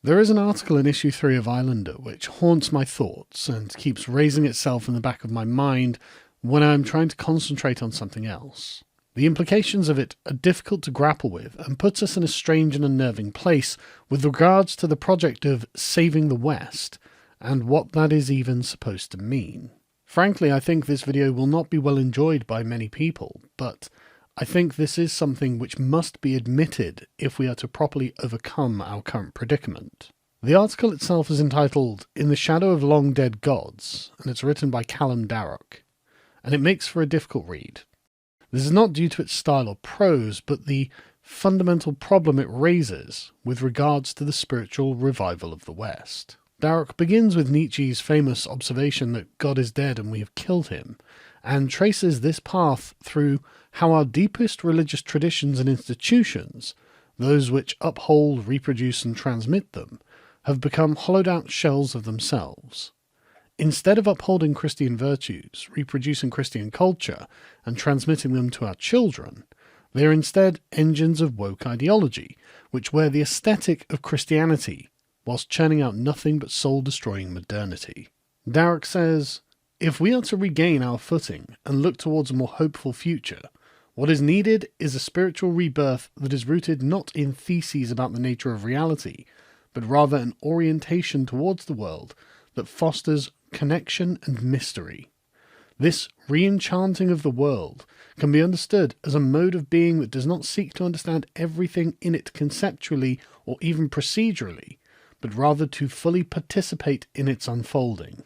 There is an article in issue 3 of Islander which haunts my thoughts and keeps raising itself in the back of my mind when I am trying to concentrate on something else. The implications of it are difficult to grapple with and puts us in a strange and unnerving place with regards to the project of saving the West and what that is even supposed to mean. Frankly, I think this video will not be well enjoyed by many people, but I think this is something which must be admitted if we are to properly overcome our current predicament. The article itself is entitled In the Shadow of Long Dead Gods, and it's written by Callum Darroch, and it makes for a difficult read. This is not due to its style or prose, but the fundamental problem it raises with regards to the spiritual revival of the West. Darroch begins with Nietzsche's famous observation that God is dead and we have killed him, and traces this path through how our deepest religious traditions and institutions, those which uphold, reproduce and transmit them, have become hollowed-out shells of themselves. Instead of upholding Christian virtues, reproducing Christian culture, and transmitting them to our children, they are instead engines of woke ideology, which wear the aesthetic of Christianity, whilst churning out nothing but soul-destroying modernity. Darroch says, if we are to regain our footing and look towards a more hopeful future, what is needed is a spiritual rebirth that is rooted not in theses about the nature of reality, but rather an orientation towards the world that fosters connection and mystery. This re-enchanting of the world can be understood as a mode of being that does not seek to understand everything in it conceptually or even procedurally, but rather to fully participate in its unfolding.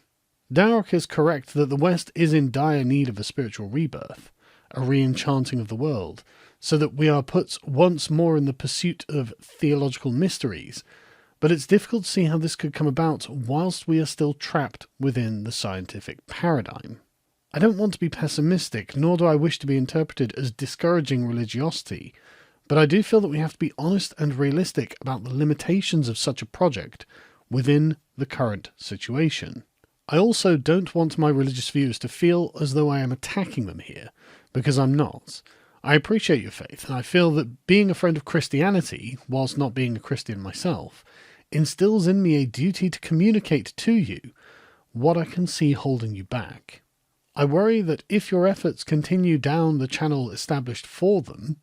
Darroch is correct that the West is in dire need of a spiritual rebirth, a re-enchanting of the world, so that we are put once more in the pursuit of theological mysteries, but it's difficult to see how this could come about whilst we are still trapped within the scientific paradigm. I don't want to be pessimistic, nor do I wish to be interpreted as discouraging religiosity, but I do feel that we have to be honest and realistic about the limitations of such a project within the current situation. I also don't want my religious viewers to feel as though I am attacking them here, because I'm not. I appreciate your faith, and I feel that being a friend of Christianity, whilst not being a Christian myself, instills in me a duty to communicate to you what I can see holding you back. I worry that if your efforts continue down the channel established for them,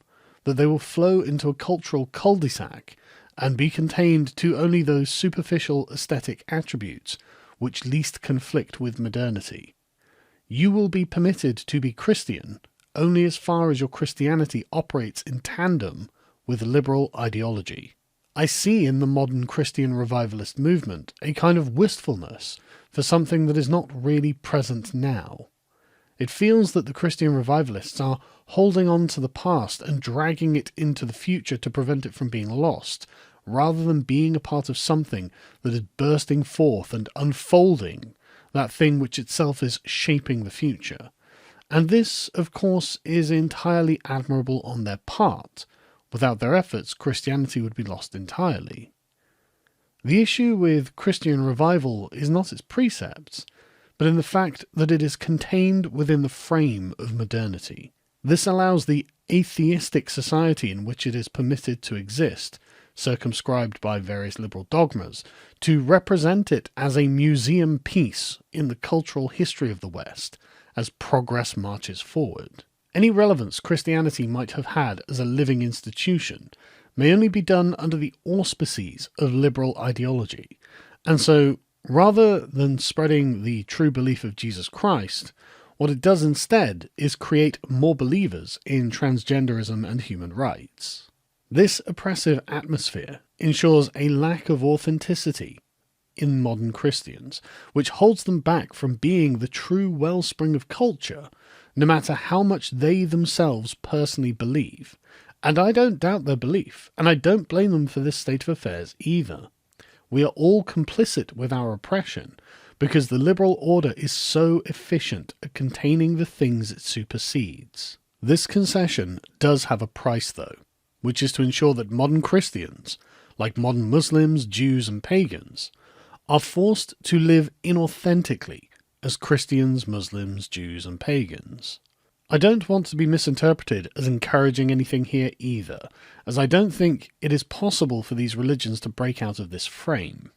that they will flow into a cultural cul-de-sac and be contained to only those superficial aesthetic attributes which least conflict with modernity. You will be permitted to be Christian only as far as your Christianity operates in tandem with liberal ideology. I see in the modern Christian revivalist movement a kind of wistfulness for something that is not really present now. It feels that the Christian revivalists are holding on to the past and dragging it into the future to prevent it from being lost, rather than being a part of something that is bursting forth and unfolding that thing which itself is shaping the future. And this, of course, is entirely admirable on their part. Without their efforts, Christianity would be lost entirely. The issue with Christian revival is not its precepts, but in the fact that it is contained within the frame of modernity. This allows the atheistic society in which it is permitted to exist, circumscribed by various liberal dogmas, to represent it as a museum piece in the cultural history of the West as progress marches forward. Any relevance Christianity might have had as a living institution may only be done under the auspices of liberal ideology, and so, rather than spreading the true belief of Jesus Christ, what it does instead is create more believers in transgenderism and human rights. This oppressive atmosphere ensures a lack of authenticity in modern Christians, which holds them back from being the true wellspring of culture, no matter how much they themselves personally believe. And I don't doubt their belief, and I don't blame them for this state of affairs either. We are all complicit with our oppression, because the liberal order is so efficient at containing the things it supersedes. This concession does have a price though, which is to ensure that modern Christians, like modern Muslims, Jews and pagans, are forced to live inauthentically as Christians, Muslims, Jews and pagans. I don't want to be misinterpreted as encouraging anything here either, as I don't think it is possible for these religions to break out of this frame.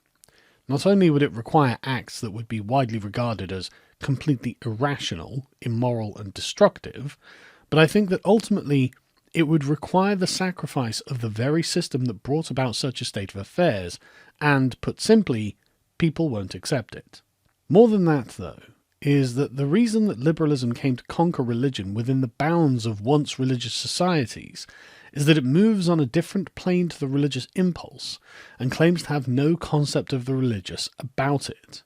Not only would it require acts that would be widely regarded as completely irrational, immoral, and destructive, but I think that ultimately it would require the sacrifice of the very system that brought about such a state of affairs, and, put simply, people won't accept it. More than that, though, is that the reason that liberalism came to conquer religion within the bounds of once religious societies is that it moves on a different plane to the religious impulse and claims to have no concept of the religious about it.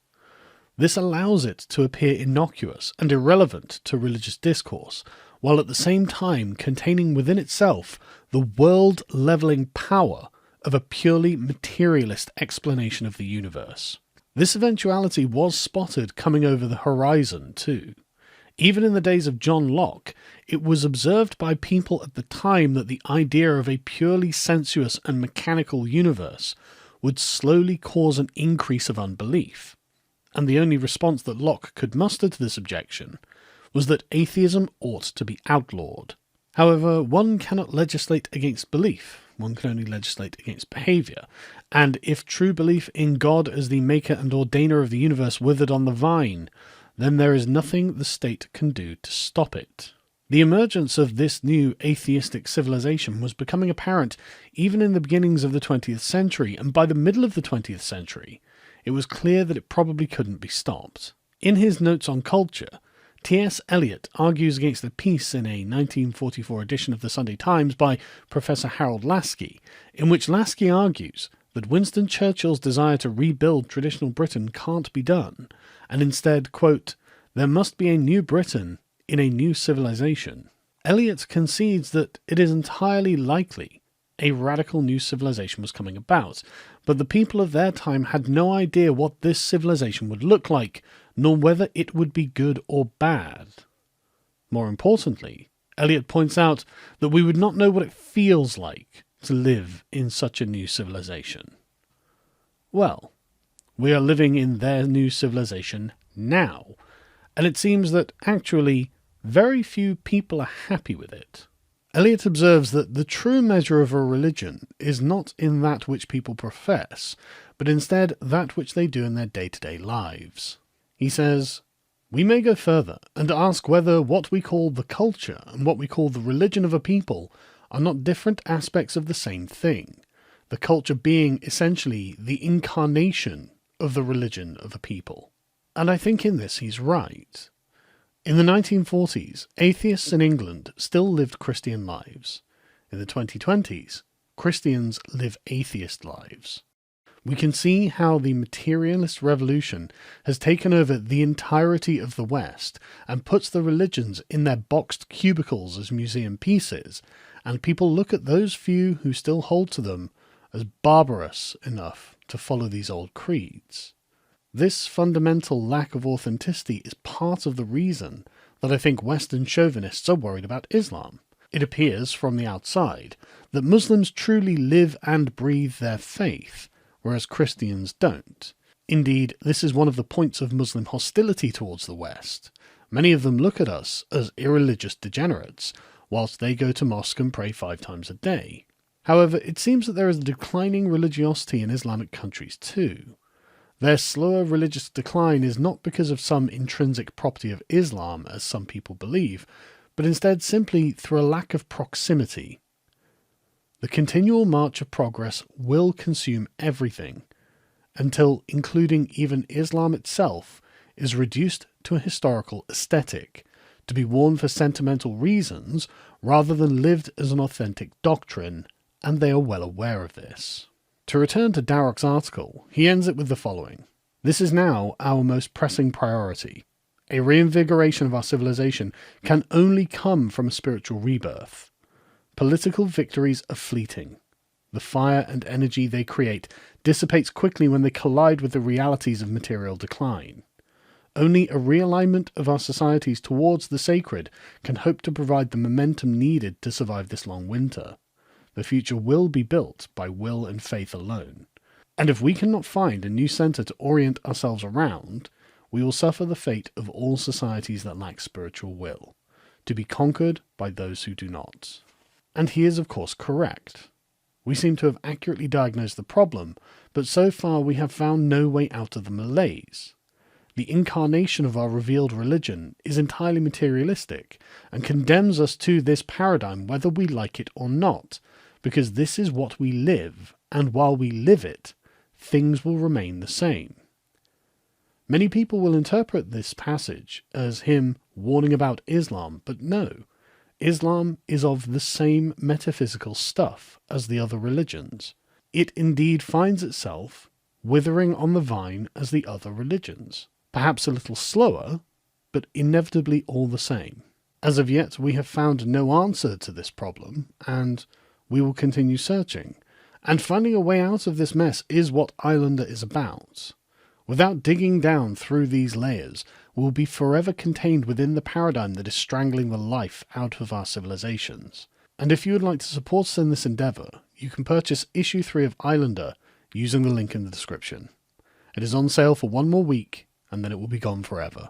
This allows it to appear innocuous and irrelevant to religious discourse, while at the same time containing within itself the world-leveling power of a purely materialist explanation of the universe. This eventuality was spotted coming over the horizon too. Even in the days of John Locke, it was observed by people at the time that the idea of a purely sensuous and mechanical universe would slowly cause an increase of unbelief, and the only response that Locke could muster to this objection was that atheism ought to be outlawed. However, one cannot legislate against belief. One can only legislate against behaviour, and if true belief in God as the maker and ordainer of the universe withered on the vine, then there is nothing the state can do to stop it. The emergence of this new atheistic civilization was becoming apparent even in the beginnings of the 20th century, and by the middle of the 20th century, it was clear that it probably couldn't be stopped. In his Notes on Culture, T.S. Eliot argues against a piece in a 1944 edition of the Sunday Times by Professor Harold Laski, in which Laski argues that Winston Churchill's desire to rebuild traditional Britain can't be done, and instead, quote, there must be a new Britain in a new civilization. Eliot concedes that it is entirely likely a radical new civilization was coming about, but the people of their time had no idea what this civilization would look like, nor whether it would be good or bad. More importantly, Eliot points out that we would not know what it feels like to live in such a new civilization. Well, we are living in their new civilization now, and it seems that actually very few people are happy with it. Eliot observes that the true measure of a religion is not in that which people profess, but instead that which they do in their day-to-day lives. He says, we may go further and ask whether what we call the culture and what we call the religion of a people are not different aspects of the same thing, the culture being essentially the incarnation of the religion of a people. And I think in this he's right. In the 1940s, atheists in England still lived Christian lives. In the 2020s, Christians live atheist lives. We can see how the materialist revolution has taken over the entirety of the West and puts the religions in their boxed cubicles as museum pieces, and people look at those few who still hold to them as barbarous enough to follow these old creeds. This fundamental lack of authenticity is part of the reason that I think Western chauvinists are worried about Islam. It appears from the outside that Muslims truly live and breathe their faith, whereas Christians don't. Indeed, this is one of the points of Muslim hostility towards the West. Many of them look at us as irreligious degenerates, whilst they go to mosque and pray 5 times a day. However, it seems that there is a declining religiosity in Islamic countries too. Their slower religious decline is not because of some intrinsic property of Islam, as some people believe, but instead simply through a lack of proximity. The continual march of progress will consume everything, until including even Islam itself is reduced to a historical aesthetic, to be worn for sentimental reasons rather than lived as an authentic doctrine, and they are well aware of this. To return to Darroch's article, he ends it with the following. This is now our most pressing priority. A reinvigoration of our civilization can only come from a spiritual rebirth. Political victories are fleeting. The fire and energy they create dissipates quickly when they collide with the realities of material decline. Only a realignment of our societies towards the sacred can hope to provide the momentum needed to survive this long winter. The future will be built by will and faith alone. And if we cannot find a new centre to orient ourselves around, we will suffer the fate of all societies that lack spiritual will. to be conquered by those who do not. And he is of course correct. We seem to have accurately diagnosed the problem, but so far we have found no way out of the malaise. The incarnation of our revealed religion is entirely materialistic and condemns us to this paradigm whether we like it or not, because this is what we live, and while we live it, things will remain the same. Many people will interpret this passage as him warning about Islam, but no. Islam is of the same metaphysical stuff as the other religions. It indeed finds itself withering on the vine as the other religions. Perhaps a little slower, but inevitably all the same. As of yet, we have found no answer to this problem, and we will continue searching. And finding a way out of this mess is what Islander is about. Without digging down through these layers, we'll be forever contained within the paradigm that is strangling the life out of our civilizations. And if you would like to support us in this endeavour, you can purchase issue 3 of Islander using the link in the description. It is on sale for one more week, and then it will be gone forever.